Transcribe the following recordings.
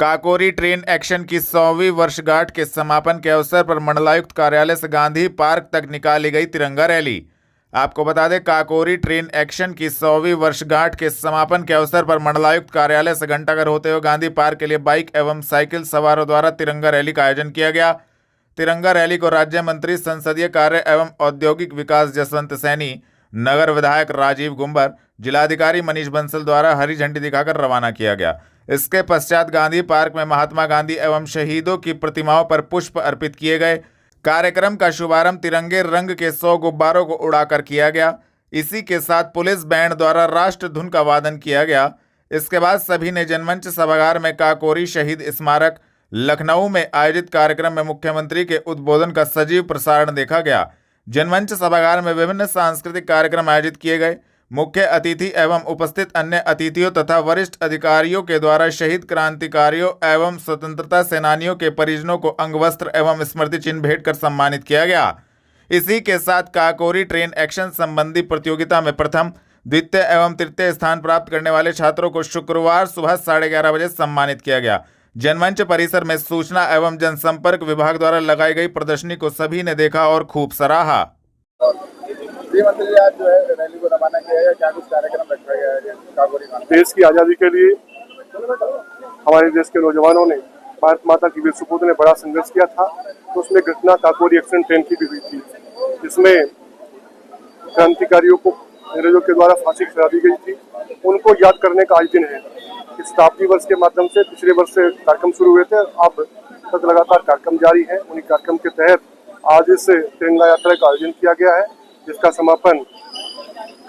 Kakori train action की 100वीं वर्षगांठ के समापन के अवसर पर मंडलायुक्त कार्यालय से गांधी पार्क तक निकाली गई तिरंगा रैली। आपको बता दें, काकोरी ट्रेन एक्शन की 100वीं वर्षगांठ के समापन के अवसर पर मंडलायुक्त कार्यालय से घंटाघर होते हुए गांधी पार्क के लिए बाइक एवं साइकिल सवारों द्वारा तिरंगा रैली का आयोजन किया गया। तिरंगा रैली को राज्य मंत्री संसदीय कार्य एवं औद्योगिक विकास जसवंत सैनी, नगर विधायक राजीव गुंबर, जिलाधिकारी मनीष बंसल द्वारा हरी झंडी दिखाकर रवाना किया गया। इसके पश्चात गांधी पार्क में महात्मा गांधी एवं शहीदों की प्रतिमाओं पर पुष्प अर्पित किए गए। कार्यक्रम का शुभारंभ तिरंगे रंग के 100 गुब्बारों को उड़ाकर किया गया। इसी के साथ पुलिस बैंड द्वारा राष्ट्र धुन का वादन किया गया। इसके बाद सभी ने जनमंच सभागार में काकोरी शहीद स्मारक लखनऊ में आयोजित कार्यक्रम में मुख्यमंत्री के उद्बोधन का सजीव प्रसारण देखा गया। जनमंच सभागार में विभिन्न सांस्कृतिक कार्यक्रम आयोजित किए गए। मुख्य अतिथि एवं उपस्थित अन्य अतिथियों तथा वरिष्ठ अधिकारियों के द्वारा शहीद क्रांतिकारियों एवं स्वतंत्रता सेनानियों के परिजनों को अंगवस्त्र एवं स्मृति चिन्ह भेंट कर सम्मानित किया गया। इसी के साथ काकोरी ट्रेन एक्शन संबंधी प्रतियोगिता में प्रथम, द्वितीय एवं तृतीय स्थान प्राप्त करने वाले छात्रों को शुक्रवार सुबह 11:30 बजे सम्मानित किया गया। जनमंच परिसर में सूचना एवं जनसंपर्क विभाग द्वारा लगाई गई प्रदर्शनी को सभी ने देखा और खूब सराहा। मंत्री जी, आज जो है रैली को रवाना किया है, क्या कुछ कार्यक्रम रखा गया है काकोरी में? देश की आज़ादी के लिए हमारे देश के नौजवानों ने, भारत माता की वीर सपूत ने बड़ा संघर्ष किया था, तो उसमें घटना काकोरी एक्शन ट्रेन की भी हुई थी, जिसमें क्रांतिकारियों को अंग्रेजों के द्वारा फांसी चढ़ा दी गई थी। उनको याद करने का आज दिन है। इस शताब्दी वर्ष के माध्यम से पिछले वर्ष से कार्यक्रम शुरू हुए थे, अब तक लगातार कार्यक्रम जारी है। उन्हीं कार्यक्रम के तहत आज इस तिरंगा यात्रा का आयोजन किया गया है, जिसका समापन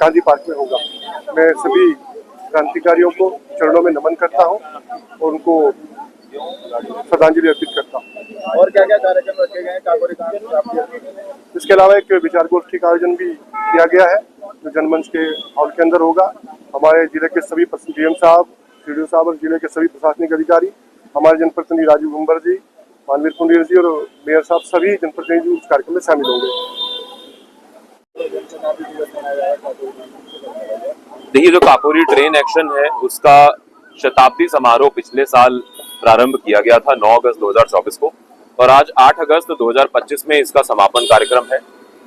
गांधी पार्क में होगा। मैं सभी क्रांतिकारियों को चरणों में नमन करता हूं और उनको श्रद्धांजलि अर्पित करता हूं। और क्या क्या कार्यक्रम रखे गए हैं काकोरी में? इसके अलावा एक विचार गोष्ठी का आयोजन भी किया गया है, जो जनमंच के हॉल के अंदर होगा। हमारे जिले के सभी डीएम साहब, सीडीओ साहब और जिले के सभी प्रशासनिक अधिकारी, हमारे जनप्रतिनिधि राजीव गुंबर जी, मानवीर कुंडीर जी और मेयर साहब, सभी जनप्रतिनिधि उस कार्यक्रम में शामिल होंगे। देखिए, जो काकोरी ट्रेन एक्शन है उसका शताब्दी समारोह पिछले साल प्रारंभ किया गया था 9 अगस्त 2024 को, और आज 8 अगस्त 2025 में इसका समापन कार्यक्रम है।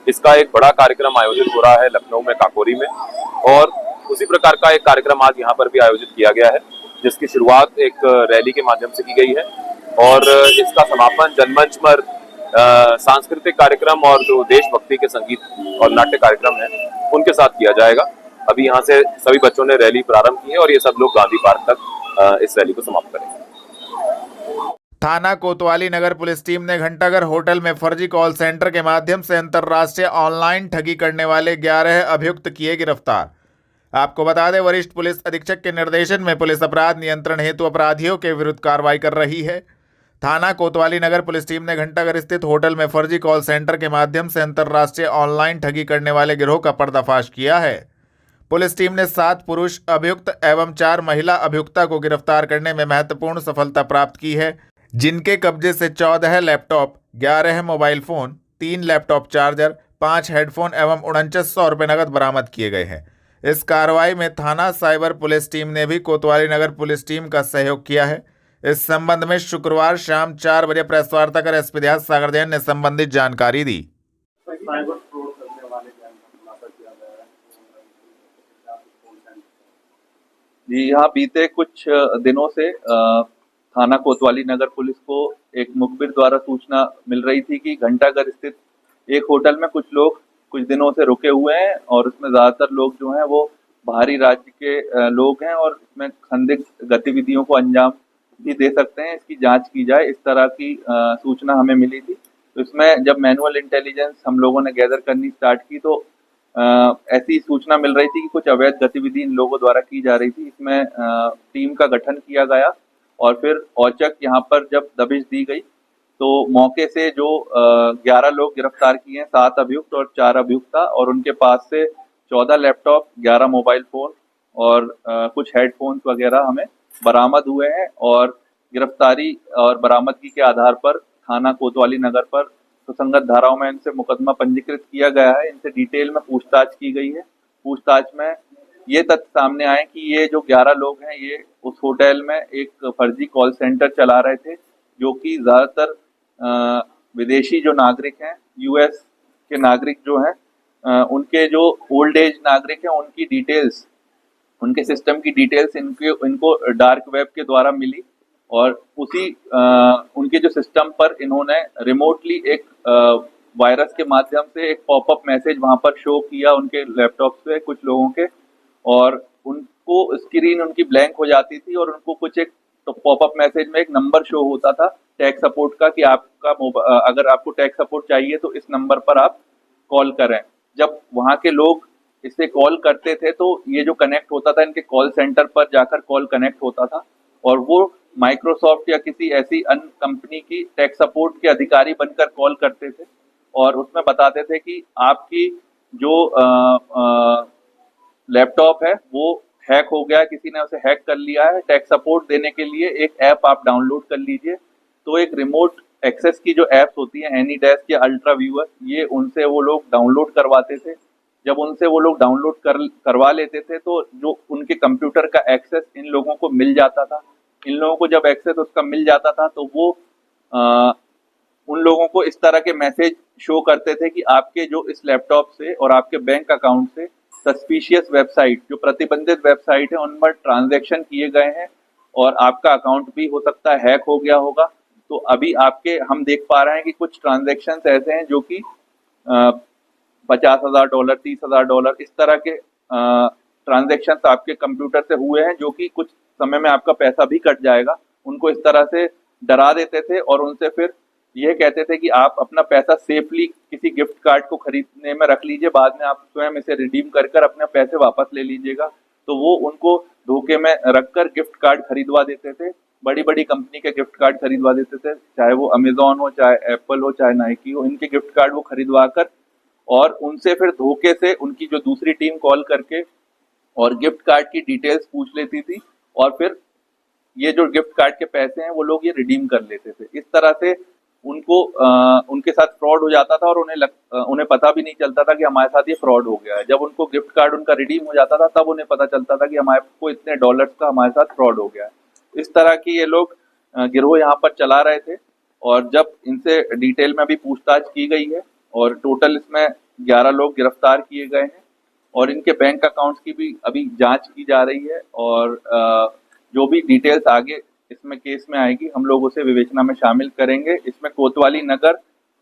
इसका एक बड़ा कार्यक्रम आयोजित हो रहा है लखनऊ में काकोरी में, और उसी प्रकार का एक कार्यक्रम आज यहाँ पर भी आयोजित किया गया है, जिसकी शुरुआत एक रैली के माध्यम से की गई है और इसका समापन जनमंच पर सांस्कृतिक कार्यक्रम और जो देशभक्ति के संगीत और नाट्य कार्यक्रम है उनके साथ किया जाएगा। अभी यहाँ से सभी बच्चों ने रैली प्रारंभ की है और ये सब लोग गांधी पार्क तक इस रैली को समाप्त करेंगे। थाना कोतवाली नगर पुलिस टीम ने घंटाघर होटल में फर्जी कॉल सेंटर के माध्यम से अंतर्राष्ट्रीय ऑनलाइन ठगी करने वाले 11 अभियुक्त किए गिरफ्तार। आपको बता दें, वरिष्ठ पुलिस अधीक्षक के निर्देशन में पुलिस अपराध नियंत्रण हेतु अपराधियों के विरुद्ध कार्रवाई कर रही है। थाना कोतवाली नगर पुलिस टीम ने घंटाघर स्थित होटल में फर्जी कॉल सेंटर के माध्यम से अंतर्राष्ट्रीय ऑनलाइन ठगी करने वाले गिरोह का पर्दाफाश किया है। पुलिस टीम ने 7 पुरुष अभियुक्त एवं 4 महिला अभियुक्ता को गिरफ्तार करने में महत्वपूर्ण सफलता प्राप्त की है, जिनके कब्जे से 14 laptop, 11 mobile phone, 3 laptop charger, 5 headphone एवं 4900 रुपये नकद बरामद किए गए हैं। इस कार्रवाई में थाना साइबर पुलिस टीम ने भी कोतवाली नगर पुलिस टीम का सहयोग किया है। इस संबंध में शुक्रवार शाम 4 बजे प्रेस वार्ता कर एसपी देहात सागर जैन ने संबंधित जानकारी दी। जी, यहाँ बीते कुछ दिनों से थाना कोतवाली नगर पुलिस को एक मुखबिर द्वारा सूचना मिल रही थी कि घंटाघर स्थित एक होटल में कुछ लोग कुछ दिनों से रुके हुए हैं और उसमें ज्यादातर लोग जो हैं वो बाहरी राज्य के लोग हैं और इसमें संदिग्ध गतिविधियों को अंजाम भी दे सकते हैं। इसकी जांच की जाए, इस तरह की सूचना हमें मिली थी। तो इसमें जब मैनुअल इंटेलिजेंस हम लोगों ने गैदर करनी स्टार्ट की तो ऐसी सूचना मिल रही थी कि कुछ अवैध गतिविधि इन लोगों द्वारा की जा रही थी। इसमें टीम का गठन किया गया और फिर औचक यहाँ पर जब दबिश दी गई तो मौके से जो 11 लोग गिरफ्तार किए हैं, 7 अभियुक्त और 4 अभियुक्ता, और उनके पास से 14 लैपटॉप, 11 मोबाइल फोन और कुछ हेडफोन्स वगैरह हमें बरामद हुए हैं। और गिरफ्तारी और बरामदगी के आधार पर थाना कोतवाली नगर पर सुसंगत धाराओं में इनसे मुकदमा पंजीकृत किया गया है। इनसे डिटेल में पूछताछ की गई है। पूछताछ में ये तथ्य सामने आए कि ये जो 11 लोग हैं ये उस होटल में एक फर्जी कॉल सेंटर चला रहे थे, जो कि ज़्यादातर विदेशी जो नागरिक हैं, यूएस के नागरिक जो हैं, उनके जो ओल्ड एज नागरिक हैं उनकी डिटेल्स, उनके सिस्टम की डिटेल्स इनको डार्क वेब के द्वारा मिली और उसी उनके जो सिस्टम पर इन्होंने रिमोटली एक वायरस के माध्यम से एक पॉपअप मैसेज वहां पर शो किया उनके लैपटॉप पे कुछ लोगों के, और उनको स्क्रीन उनकी ब्लैंक हो जाती थी और उनको कुछ एक पॉपअप मैसेज में एक नंबर शो होता था टेक सपोर्ट का कि आपका अगर आपको टेक सपोर्ट चाहिए तो इस नंबर पर आप कॉल करें। जब वहाँ के लोग इससे कॉल करते थे तो ये जो कनेक्ट होता था इनके कॉल सेंटर पर जाकर कॉल कनेक्ट होता था और वो माइक्रोसॉफ्ट या किसी ऐसी अन्य कंपनी की टेक सपोर्ट के अधिकारी बनकर कॉल करते थे और उसमें बताते थे कि आपकी जो लैपटॉप है वो हैक हो गया है, किसी ने उसे हैक कर लिया है, टेक सपोर्ट देने के लिए एक ऐप आप डाउनलोड कर लीजिए। तो एक रिमोट एक्सेस की जो ऐप्स होती है एनीडेस्क या अल्ट्रा व्यूअर, ये उनसे वो लोग डाउनलोड करवाते थे। जब उनसे वो लोग डाउनलोड करवा लेते थे तो जो उनके कंप्यूटर का एक्सेस इन लोगों को मिल जाता था। इन लोगों को जब एक्सेस उसका मिल जाता था तो वो उन लोगों को इस तरह के मैसेज शो करते थे कि आपके जो इस लैपटॉप से और आपके बैंक अकाउंट से सस्पिशियस वेबसाइट, जो प्रतिबंधित वेबसाइट है, उन पर ट्रांजैक्शन किए गए हैं और आपका अकाउंट भी हो सकता है हैक हो गया होगा। तो अभी हम देख पा रहे हैं कि कुछ ट्रांजैक्शंस ऐसे हैं जो कि $50,000, $30,000 इस तरह के ट्रांजैक्शंस आपके कंप्यूटर से हुए हैं, जो कि कुछ समय में आपका पैसा भी कट जाएगा। उनको इस तरह से डरा देते थे और उनसे फिर ये कहते थे कि आप अपना पैसा सेफली किसी गिफ्ट कार्ड को खरीदने में रख लीजिए, बाद में आप स्वयं इसे रिडीम कर अपने पैसे वापस ले लीजिएगा। तो वो उनको धोखे में रखकर गिफ्ट कार्ड खरीदवा देते थे, बड़ी बड़ी कंपनी के गिफ्ट कार्ड खरीदवा देते थे, चाहे वो अमेजोन हो, चाहे एप्पल हो, चाहे नाइकी हो, इनके गिफ्ट कार्ड वो खरीदवा कर और उनसे फिर धोखे से उनकी जो दूसरी टीम कॉल करके और गिफ्ट कार्ड की डिटेल्स पूछ लेती थी और फिर ये जो गिफ्ट कार्ड के पैसे हैं वो लोग ये रिडीम कर लेते थे। इस तरह से उनको उनके साथ फ्रॉड हो जाता था और उन्हें पता भी नहीं चलता था कि हमारे साथ ये फ्रॉड हो गया है। जब उनको गिफ्ट कार्ड उनका रिडीम हो जाता था तब उन्हें पता चलता था कि हमारे को इतने डॉलर्स का हमारे साथ फ्रॉड हो गया है। इस तरह की ये लोग गिरोह यहाँ पर चला रहे थे और जब इनसे डिटेल में भी पूछताछ की गई है और टोटल इसमें 11 लोग गिरफ्तार किए गए हैं और इनके बैंक अकाउंट्स की भी अभी जांच की जा रही है और जो भी डिटेल्स आगे इसमें केस में आएगी हम लोग उसे विवेचना में शामिल करेंगे। इसमें कोतवाली नगर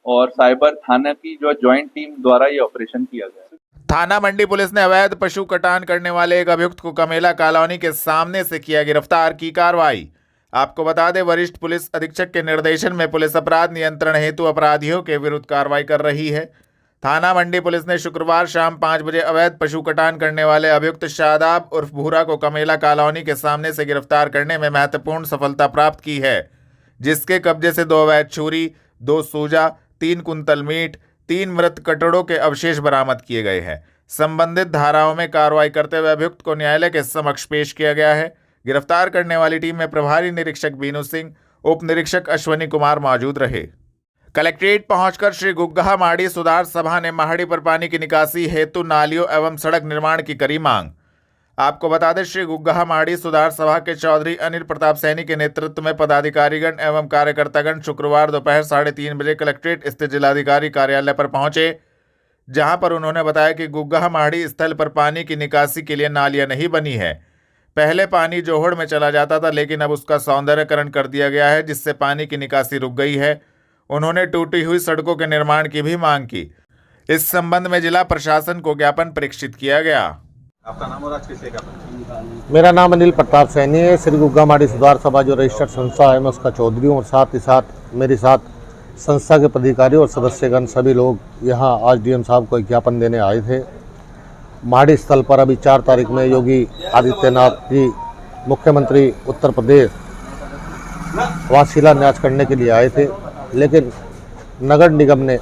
और साइबर थाना की जो ज्वाइंट टीम द्वारा ये ऑपरेशन किया गया। थाना मंडी पुलिस ने अवैध पशु कटान करने वाले एक अभियुक्त को कमेला कॉलोनी के सामने से किया गिरफ्तार की कार्रवाई। आपको बता दें, वरिष्ठ पुलिस अधीक्षक के निर्देशन में पुलिस अपराध नियंत्रण हेतु अपराधियों के विरुद्ध कार्रवाई कर रही है। थाना मंडी पुलिस ने शुक्रवार शाम 5 बजे अवैध पशु कटान करने वाले अभियुक्त शादाब उर्फ भूरा को कमेला कॉलोनी के सामने से गिरफ्तार करने में महत्वपूर्ण सफलता प्राप्त की है, जिसके कब्जे से 2 अवैध छुरी, 2 सूजा, 3 कुंतल मीट, 3 मृत कटड़ों के अवशेष बरामद किए गए हैं। संबंधित धाराओं में कार्रवाई करते हुए अभियुक्त को न्यायालय के समक्ष पेश किया गया है। गिरफ्तार करने वाली टीम में प्रभारी निरीक्षक बीनू सिंह, उप निरीक्षक अश्वनी कुमार मौजूद रहे। कलेक्ट्रेट पहुंचकर श्री गुग्गा माड़ी सुधार सभा ने माड़ी पर पानी की निकासी हेतु नालियों एवं सड़क निर्माण की करी मांग। आपको बता दें, श्री गुग्गा माड़ी सुधार सभा के चौधरी अनिल प्रताप सैनी के नेतृत्व में पदाधिकारीगण एवं कार्यकर्तागण शुक्रवार दोपहर 3:30 बजे कलेक्ट्रेट स्थित जिलाधिकारी कार्यालय पर पहुंचे, जहां पर उन्होंने बताया कि गुग्गा माड़ी स्थल पर पानी की निकासी के लिए नालियां नहीं बनी है। पहले पानी जोहड़ में चला जाता था, लेकिन अब उसका सौंदर्यकरण कर दिया गया है, जिससे पानी की निकासी रुक गई है। उन्होंने टूटी हुई सड़कों के निर्माण की भी मांग की। इस संबंध में जिला प्रशासन को ज्ञापन प्रेषित किया गया। आपका नाम और आज किसे का? मेरा नाम अनिल प्रताप सैनी है। श्री गुग्गा माड़ी सुधार सभा जो रजिस्टर्ड संस्था है, मैं उसका चौधरी हूँ और साथ ही साथ मेरे साथ संस्था के पदाधिकारी और सदस्यगण सभी लोग यहाँ आज डीएम साहब को एक ज्ञापन देने आए थे। माड़ी स्थल पर अभी 4 तारीख में योगी आदित्यनाथ जी मुख्यमंत्री उत्तर प्रदेश वहाँ शिलान्यास करने के लिए आए थे, लेकिन नगर निगम ने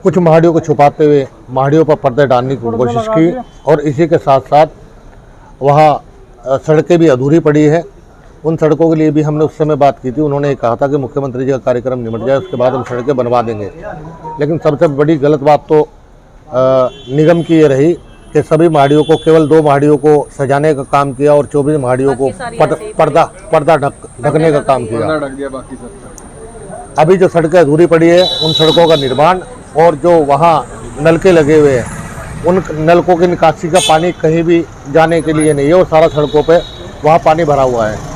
कुछ महाड़ियों को छुपाते हुए महाड़ियों पर पर्दे डालने की कोशिश की और इसी के साथ साथ वहाँ सड़कें भी अधूरी पड़ी है। उन सड़कों के लिए भी हमने उस समय बात की थी। उन्होंने कहा था कि मुख्यमंत्री जी का कार्यक्रम निमट जाए, उसके बाद हम सड़कें बनवा देंगे। लेकिन सबसे बड़ी गलत बात तो निगम की ये रही के सभी महाड़ियों को केवल 2 महाड़ियों को सजाने का काम किया और 24 महाड़ियों को पर्दा ढकने का काम किया। ढक दिया बाकी सब। अभी जो सड़कें अधूरी पड़ी है उन सड़कों का निर्माण और जो वहाँ नलके लगे हुए हैं उन नलकों की निकासी का पानी कहीं भी जाने के लिए नहीं है और सारा सड़कों पे वहाँ पानी भरा हुआ है।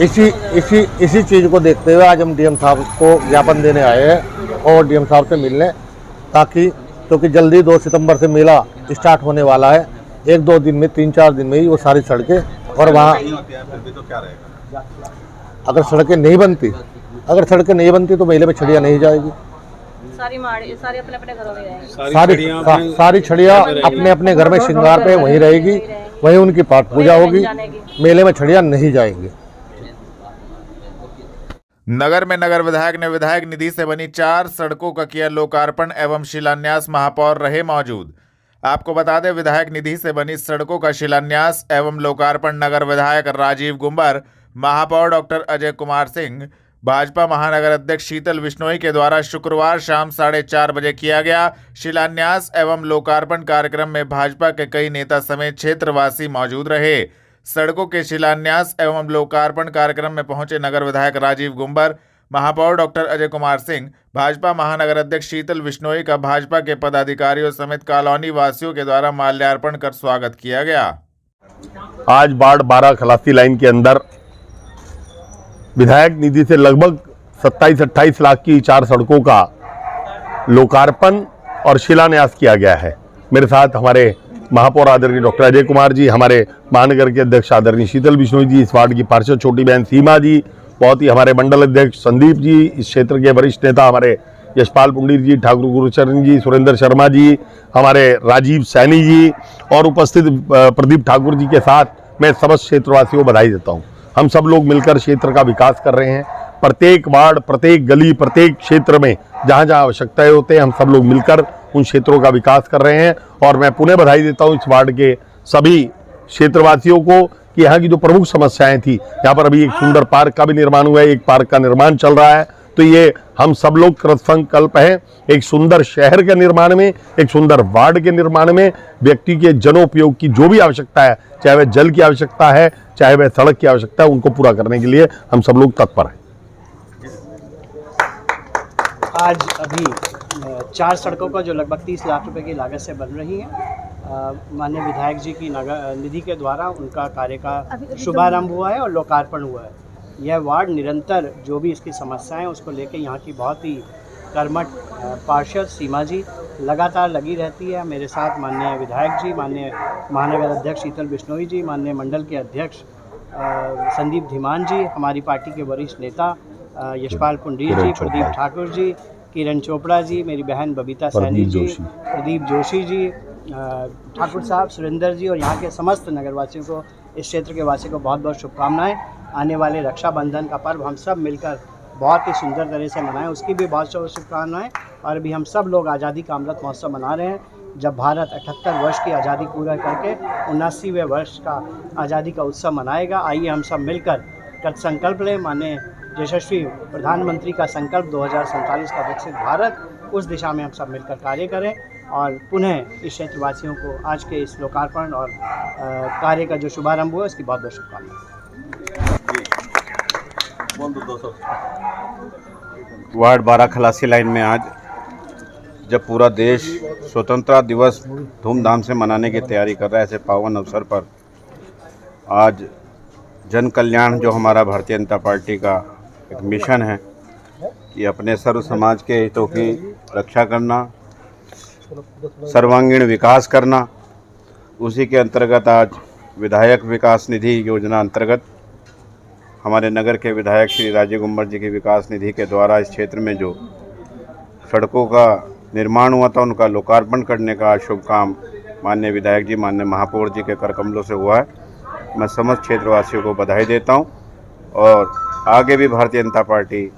इसी चीज़ को देखते हुए आज हम डीएम साहब को ज्ञापन देने आए हैं और डीएम साहब से मिलने, ताकि क्योंकि जल्दी 2 सितंबर से मेला स्टार्ट होने वाला है। 1-2 दिन में 3-4 दिन में ही वो सारी सड़कें और वहाँ अगर सड़कें नहीं बनती तो मेले में छड़ियाँ नहीं जाएगी। सारी अपने अपने घरों में रहेंगी। सारी छड़ियाँ अपने अपने घर में श्रृंगार पे वहीं रहेगी, वहीं उनकी पाठ पूजा होगी, मेले में छड़ियाँ नहीं जाएंगी। नगर में नगर विधायक ने विधायक निधि से बनी 4 सड़कों का किया लोकार्पण एवं शिलान्यास, महापौर रहे मौजूद। आपको बता दें, विधायक निधि से बनी सड़कों का शिलान्यास एवं लोकार्पण नगर विधायक राजीव गुंबर, महापौर डॉक्टर अजय कुमार सिंह, भाजपा महानगर अध्यक्ष शीतल बिश्नोई के द्वारा शुक्रवार शाम 4:30 बजे किया गया। शिलान्यास एवं लोकार्पण कार्यक्रम में भाजपा के कई नेता समेत क्षेत्रवासी मौजूद रहे। सड़कों के शिलान्यास एवं लोकार्पण कार्यक्रम में पहुंचे नगर विधायक राजीव गुंबर, महापौर डॉक्टर अजय कुमार सिंह, भाजपा महानगर अध्यक्ष शीतल बिश्नोई का भाजपा के पदाधिकारियों समेत कॉलोनी वासियों के द्वारा माल्यार्पण कर स्वागत किया गया। आज वार्ड 12 खलासी लाइन के अंदर विधायक निधि से लगभग 27-28 लाख की 4 सड़कों का लोकार्पण और शिलान्यास किया गया है। मेरे साथ हमारे महापौर आदरणीय डॉक्टर अजय कुमार जी, हमारे महानगर के अध्यक्ष आदरणीय शीतल बिश्नोई जी, इस वार्ड की पार्षद छोटी बहन सीमा जी, बहुत ही हमारे मंडल अध्यक्ष संदीप जी, इस क्षेत्र के वरिष्ठ नेता हमारे यशपाल पुंडीर जी, ठाकुर गुरुचरण जी, सुरेंद्र शर्मा जी, हमारे राजीव सैनी जी और उपस्थित प्रदीप ठाकुर जी के साथ मैं समस्त क्षेत्रवासियों को बधाई देता हूँ। हम सब लोग मिलकर क्षेत्र का विकास कर रहे हैं। प्रत्येक वार्ड, प्रत्येक गली, प्रत्येक क्षेत्र में जहाँ जहाँ आवश्यकताएं होते हैं हम सब लोग मिलकर उन क्षेत्रों का विकास कर रहे हैं। और मैं पुनः बधाई देता हूँ इस वार्ड के सभी क्षेत्रवासियों को कि यहाँ की जो प्रमुख समस्याएं थी, यहाँ पर अभी एक सुंदर पार्क का भी निर्माण हुआ है, एक पार्क का निर्माण चल रहा है, तो ये हम सब लोग कृतसंकल्प हैं एक सुंदर शहर के निर्माण में, एक सुंदर वार्ड के निर्माण में, व्यक्ति के जनोपयोग की जो भी आवश्यकता है, चाहे वह जल की आवश्यकता है, चाहे वह सड़क की आवश्यकता है, उनको पूरा करने के लिए हम सब लोग तत्पर हैं। आज अभी 4 सड़कों का जो लगभग 30 लाख रुपए की लागत से बन रही है, माननीय विधायक जी की नगर निधि के द्वारा उनका कार्य का शुभारंभ हुआ है और लोकार्पण हुआ है। यह वार्ड निरंतर जो भी इसकी समस्याएं हैं उसको लेकर यहाँ की बहुत ही कर्मठ पार्षद सीमा जी लगातार लगी रहती है। मेरे साथ माननीय विधायक जी, माननीय महानगर अध्यक्ष शीतल बिश्नोई जी, माननीय मंडल के अध्यक्ष संदीप धीमान जी, हमारी पार्टी के वरिष्ठ नेता यशपाल पुंडीर जी, प्रदीप ठाकुर जी, किरण चोपड़ा जी, मेरी बहन बबीता सैनी जी, प्रदीप जोशी जी, ठाकुर साहब, सुरेंद्र जी और यहाँ के समस्त नगरवासियों को, इस क्षेत्र के वासियों को बहुत बहुत शुभकामनाएं। आने वाले रक्षाबंधन का पर्व हम सब मिलकर बहुत ही सुंदर तरह से मनाएं, उसकी भी बहुत बहुत शुभकामनाएं। और अभी हम सब लोग आज़ादी का अमृत महोत्सव मना रहे हैं, जब भारत 78 वर्ष की आज़ादी पूरा करके 79वें वर्ष का आज़ादी का उत्सव मनाएगा। आइए हम सब मिलकर कृतसंकल्प लें, माननीय यशस्वी प्रधानमंत्री का संकल्प 2047 का विकसित भारत, उस दिशा में हम सब मिलकर कार्य करें और पुनः इस क्षेत्रवासियों को आज के इस लोकार्पण और कार्य का जो शुभारंभ हुआ उसकी बहुत बहुत शुभकामनाएं। वार्ड 12 खलासी लाइन में आज जब पूरा देश स्वतंत्रता दिवस धूमधाम से मनाने की तैयारी कर रहा है, ऐसे पावन अवसर पर आज जन कल्याण जो हमारा भारतीय जनता पार्टी का एक मिशन है कि अपने सर्व समाज के हितों की रक्षा करना, सर्वांगीण विकास करना, उसी के अंतर्गत आज विधायक विकास निधि योजना अंतर्गत हमारे नगर के विधायक श्री राजीव गुंबर जी की विकास निधि के द्वारा इस क्षेत्र में जो सड़कों का निर्माण हुआ था उनका लोकार्पण करने का शुभ काम माननीय विधायक जी, माननीय महापौर जी के कर कमलों से हुआ है। मैं समस्त क्षेत्रवासियों को बधाई देता हूं और आगे भी भारतीय जनता पार्टी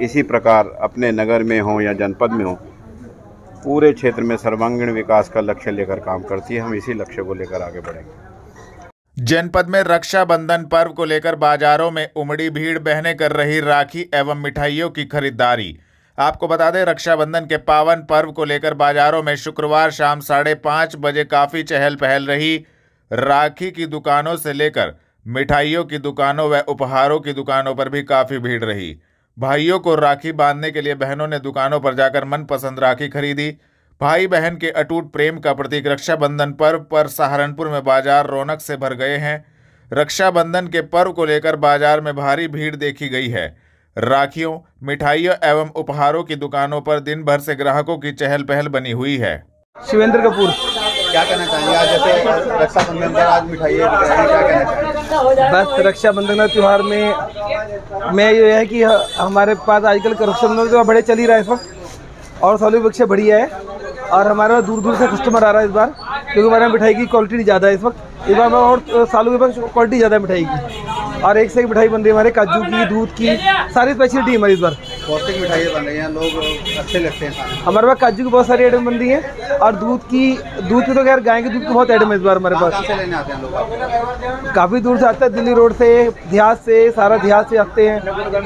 इसी प्रकार अपने नगर में हो या जनपद में हो पूरे क्षेत्र में सर्वांगीण विकास का लक्ष्य लेकर काम करती है। हम इसी लक्ष्य को लेकर आगे बढ़ेंगे। जनपद में रक्षाबंधन पर्व को लेकर बाजारों में उमड़ी भीड़, बहनें कर रही राखी एवं मिठाइयों की खरीदारी। आपको बता दें, रक्षाबंधन के पावन पर्व को लेकर बाजारों में शुक्रवार शाम 5:30 बजे काफ़ी चहल पहल रही। राखी की दुकानों से लेकर मिठाइयों की दुकानों व उपहारों की दुकानों पर भी काफ़ी भीड़ रही। भाइयों को राखी बांधने के लिए बहनों ने दुकानों पर जाकर मनपसंद राखी खरीदी। भाई बहन के अटूट प्रेम का प्रतीक रक्षाबंधन पर्व पर सहारनपुर में बाजार रौनक से भर गए हैं। रक्षाबंधन के पर्व को लेकर बाजार में भारी भीड़ देखी गई है। राखियों, मिठाइयों एवं उपहारों की दुकानों पर दिन भर से ग्राहकों की चहल पहल बनी हुई है। शिवेंद्र कपूर, क्या कहना चाहेंगे आज जैसे रक्षाबंधन पर आज मिठाई क्या कहना चाहेंगे? बस रक्षाबंधन के त्यौहार में ये है कि हमारे पास आजकल का रक्षाबंधन त्यौहार बड़े चल ही रहा है इस वक्त, और सालों पक्षे बढ़िया है। और हमारे पास दूर दूर से कस्टमर आ रहा है इस बार, क्योंकि हमारे यहाँ मिठाई की क्वालिटी ज़्यादा है इस वक्त। इस बार और सालों के पास क्वालिटी ज़्यादा है मिठाई की, और एक से एक मिठाई बन रही है हमारे, काजू की, दूध की, सारी स्पेशलिटी हमारी इस बार। पौष्टिक मिठाइयाँ बन रही हैं, लोग अच्छे लगते हैं। हमारे पास काजू की बहुत सारी आइटम बन रही है, और दूध की तो खैर गाय के दूध की बहुत आइटम है इस बार हमारे पास। से लेने आते हैं लोग? काफ़ी दूर से आते हैं, दिल्ली रोड से, देहात से, सारा देहात से आते हैं,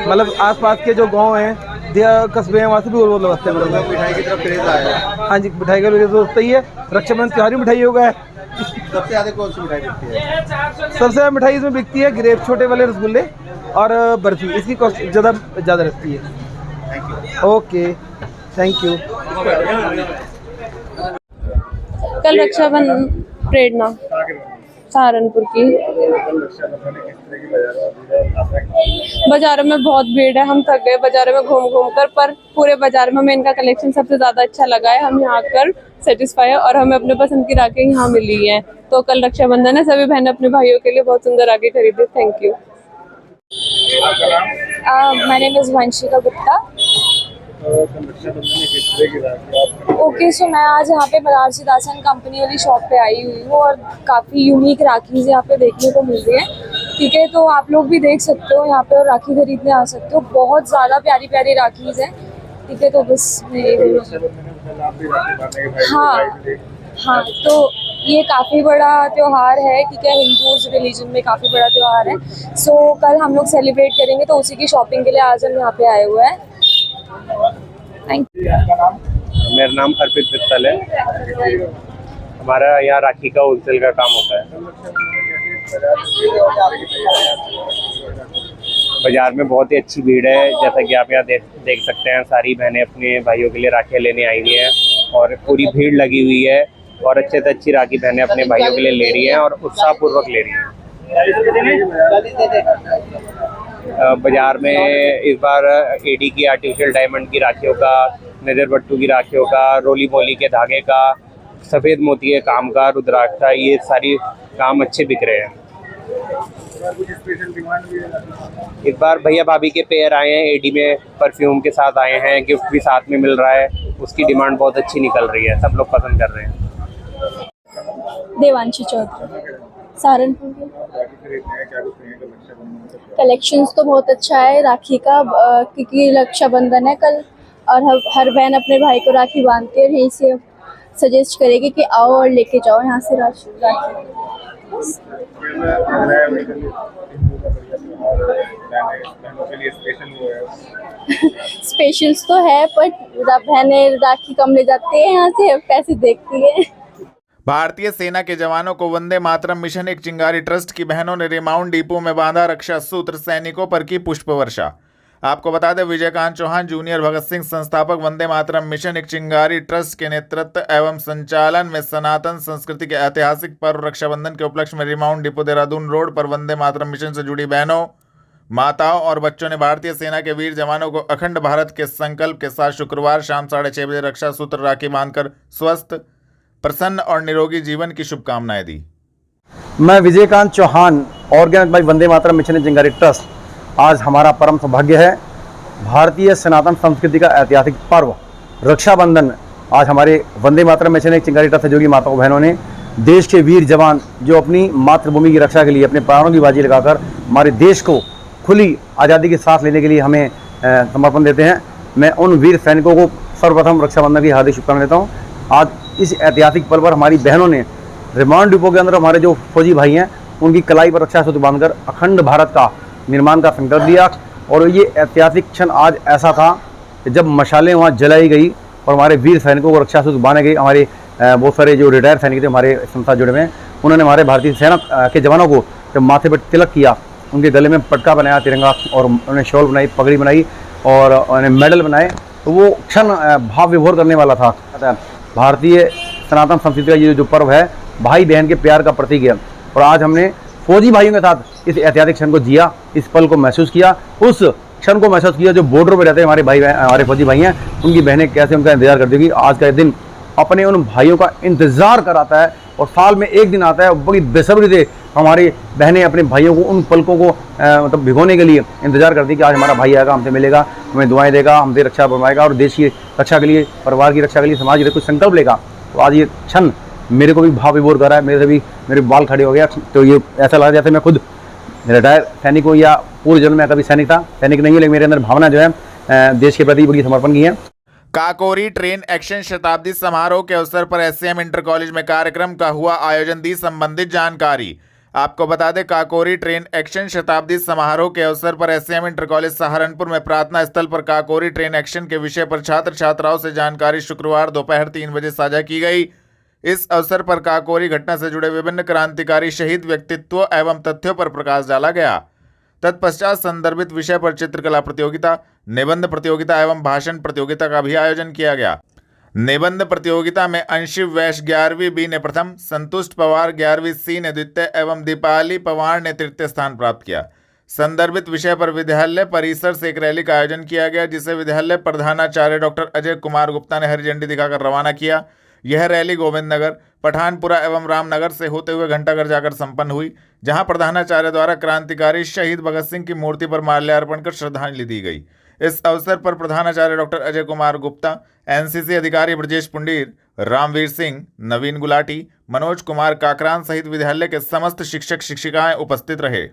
मतलब आसपास के जो गांव हैं, कस्बे हैं, वहाँ से भी वो लोग आते हैं। मिठाई की तरफ क्रेज आया है। हाँ जी, मिठाई का क्रेज होता ही है। रक्षाबंधन त्योहारी मिठाई होगा है। सबसे ज़्यादा कौन सी मिठाई बिकती है? सबसे ज़्यादा मिठाई इसमें बिकती है ग्रेप, छोटे वाले रसगुल्ले और बर्फी, इसकी कॉस्ट ज़्यादा रहती है। Okay, thank you. कल रक्षाबंधन प्रेरणा सहारनपुर की। बाजारों में बहुत भीड़ है, हम थक गए बाजारों में घूम घूम कर, पर पूरे बाजार में हमें इनका कलेक्शन सबसे ज़्यादा अच्छा लगा है। हम यहाँ कर सेटिस्फाई है और हमें अपने पसंद की राखी यहाँ मिली है। तो कल रक्षाबंधन है, सभी बहनें अपने भाइयों के लिए बहुत सुंदर राखी खरीदे। Thank you. My name is Vanshika Gupta. Okay, so मैं आज यहाँ पे बनारसी दासन कंपनी वाली शॉप पे आई हुई हूँ, और काफ़ी यूनिक राखीज़ यहाँ पे देखने को मिल रही है। ठीक है, तो आप लोग भी देख सकते हो यहाँ पे और राखी खरीदने आ सकते हो। बहुत ज़्यादा प्यारी प्यारी राखीज़ हैं। ठीक है, तो बस हाँ, तो ये काफ़ी बड़ा त्यौहार है। ठीक है, हिंदूज रिलीजन में काफ़ी बड़ा त्यौहार है। सो कल हम लोग सेलिब्रेट करेंगे, तो उसी की शॉपिंग के लिए आज हम यहाँ पे आए हुए हैं। Thank you. मेरा नाम अर्पित मित्तल है। हमारा यहाँ राखी का होलसेल का काम होता है। बाजार में बहुत ही अच्छी भीड़ है, जैसा कि आप यहाँ देख सकते हैं। सारी बहनें अपने भाइयों के लिए राखियाँ लेने आई हुई हैं, और पूरी भीड़ लगी हुई है, और अच्छे से अच्छी राखी बहनें अपने भाइयों के लिए ले रही हैं, और उत्साहपूर्वक ले रही हैं। बाजार में इस बार एडी की आर्टिफिशियल डायमंड की राखियों का, नजर बट्टू की राखियों का, रोली मोली के धागे का, सफ़ेद मोती के काम का, रुद्राक्ष का, ये सारी काम अच्छे बिक रहे हैं। इस बार भैया भाभी के पेयर आए हैं, एडी में परफ्यूम के साथ आए हैं, गिफ्ट भी साथ में मिल रहा है। उसकी डिमांड बहुत अच्छी निकल रही है, सब लोग पसंद कर रहे हैं। देवांशी चौधरी, सहारनपुर के। कलेक्शंस तो बहुत अच्छा है राखी का, क्योंकि रक्षाबंधन है कल, और हर बहन अपने भाई को राखी बांधती है। यहीं से सजेस्ट करेगी कि आओ और लेके जाओ यहाँ से राखी। स्पेशल्स तो है, पर बहनें राखी कम ले जाती है यहाँ से, पैसे देखती है। भारतीय सेना के जवानों को वंदे मातरम मिशन एक चिंगारी ट्रस्ट की बहनों ने रिमाउंट डिपो में बांधा रक्षा सूत्र, सैनिकों पर की पुष्प वर्षा। आपको बता दें, विजयकांत चौहान जूनियर भगत सिंह संस्थापक वंदे मातरम मिशन एक चिंगारी ट्रस्ट के नेतृत्व एवं संचालन में सनातन संस्कृति के ऐतिहासिक पर्व रक्षाबंधन के उपलक्ष्य में रिमाउंट डिपो देहरादून रोड पर वंदे मातरम मिशन से जुड़ी बहनों, माताओं और बच्चों ने भारतीय सेना के वीर जवानों को अखंड भारत के संकल्प के साथ शुक्रवार शाम 6:30 बजे रक्षा सूत्र राखी बांधकर स्वस्थ, प्रसन्न और निरोगी जीवन की शुभकामनाएं दी। मैं Vijaykant Chauhan, organised by Vande Mataram mission चिंगारी ट्रस्ट। आज हमारा परम सौभाग्य है, भारतीय सनातन संस्कृति का ऐतिहासिक पर्व रक्षाबंधन आज हमारे वंदे मातरम मिशन चिंगारी ट्रस्ट से जुड़ी माताओं बहनों ने, देश के वीर जवान जो अपनी मातृभूमि की रक्षा के लिए अपने प्राणों की बाजी लगाकर हमारे देश को खुली आज़ादी की सांस लेने के लिए हमें समर्पण देते हैं। मैं उन वीर सैनिकों को सर्वप्रथम रक्षाबंधन की हार्दिक शुभकामनाएं देता हूँ। आज इस ऐतिहासिक पल पर हमारी बहनों ने रिमांड डिपो के अंदर हमारे जो फौजी भाई हैं उनकी कलाई पर रक्षा सूत्र बांधकर अखंड भारत का निर्माण का संकल्प लिया। और ये ऐतिहासिक क्षण आज ऐसा था कि जब मशालें वहाँ जलाई गई और हमारे वीर सैनिकों को रक्षा सूत्र बांधे गई, हमारे बहुत सारे जो रिटायर्ड सैनिक थे हमारे संस्था जुड़े हुए हैं, उन्होंने हमारे भारतीय सेना के जवानों को जब माथे पर तिलक किया, उनके गले में पटका बनाया तिरंगा और उन्होंने शॉल बनाई, पगड़ी बनाई और उन्हें मेडल बनाए, तो वो क्षण भाव विभोर करने वाला था। भारतीय सनातन संस्कृति का ये जो पर्व है भाई बहन के प्यार का प्रतीक है और आज हमने फौजी भाइयों के साथ इस ऐतिहासिक क्षण को जिया, इस पल को महसूस किया, उस क्षण को महसूस किया जो बॉर्डर पर रहते हैं हमारे भाई हमारे फौजी भाई हैं, उनकी बहनें कैसे उनका इंतजार करती होगी। आज का दिन अपने उन भाइयों का इंतजार कराता है और साल में एक दिन आता है, बड़ी बेसब्री से हमारी बहनें अपने भाइयों को उन पलकों को मतलब भिगोने के लिए इंतजार करती है कि आज हमारा भाई आएगा, हमसे मिलेगा, हमें दुआएं देगा, हमसे रक्षा बनवाएगा और देश की रक्षा के लिए, परिवार की रक्षा के लिए, समाज के लिए कुछ संकल्प लेगा। तो आज ये क्षण मेरे को भी भाव विभोर कर रहा है, मेरे से भी मेरे बाल खड़े हो गया। तो ये ऐसा लगा जैसे मैं खुद रिटायर सैनिक हूँ या पूर्व जन्म में कभी सैनिक था, सैनिक नहीं हूँ, लेकिन मेरे अंदर भावना जो है देश के प्रति बड़ी समर्पण की है। काकोरी ट्रेन एक्शन शताब्दी समारोह के अवसर पर एससीएम इंटर कॉलेज में कार्यक्रम का हुआ आयोजन, दी संबंधित जानकारी। आपको बता दें, काकोरी ट्रेन एक्शन शताब्दी समारोह के अवसर पर एससीएम इंटर कॉलेज सहारनपुर में प्रार्थना स्थल पर काकोरी ट्रेन एक्शन के विषय पर छात्र छात्राओं से जानकारी शुक्रवार दोपहर 3 बजे साझा की गई। इस अवसर पर काकोरी घटना से जुड़े विभिन्न क्रांतिकारी शहीद व्यक्तित्व एवं तथ्यों पर प्रकाश डाला गया। तत्पश्चात संदर्भित विषय पर चित्रकला प्रतियोगिता, निबंध प्रतियोगिता एवं भाषण प्रतियोगिता का भी आयोजन किया गया। निबंध प्रतियोगिता में अंशिव वैश्य 11वीं बी ने प्रथम, संतुष्ट पवार 11वीं सी ने द्वितीय एवं दीपाली पवार ने तृतीय स्थान प्राप्त किया। संदर्भित विषय पर विद्यालय परिसर से एक रैली का आयोजन किया गया, जिसे विद्यालय प्रधानाचार्य डॉक्टर अजय कुमार गुप्ता ने हरी झंडी दिखाकर रवाना किया। यह रैली गोविंद नगर, पठानपुरा एवं रामनगर से होते हुए घंटाघर जाकर संपन्न हुई, जहां प्रधानाचार्य द्वारा क्रांतिकारी शहीद भगत सिंह की मूर्ति पर माल्यार्पण कर श्रद्धांजलि दी गई। इस अवसर पर प्रधानाचार्य डॉक्टर अजय कुमार गुप्ता, एनसीसी अधिकारी ब्रजेश पुंडीर, रामवीर सिंह, नवीन गुलाटी, मनोज कुमार काकरान सहित विद्यालय के समस्त शिक्षक शिक्षिकाएं उपस्थित रहे।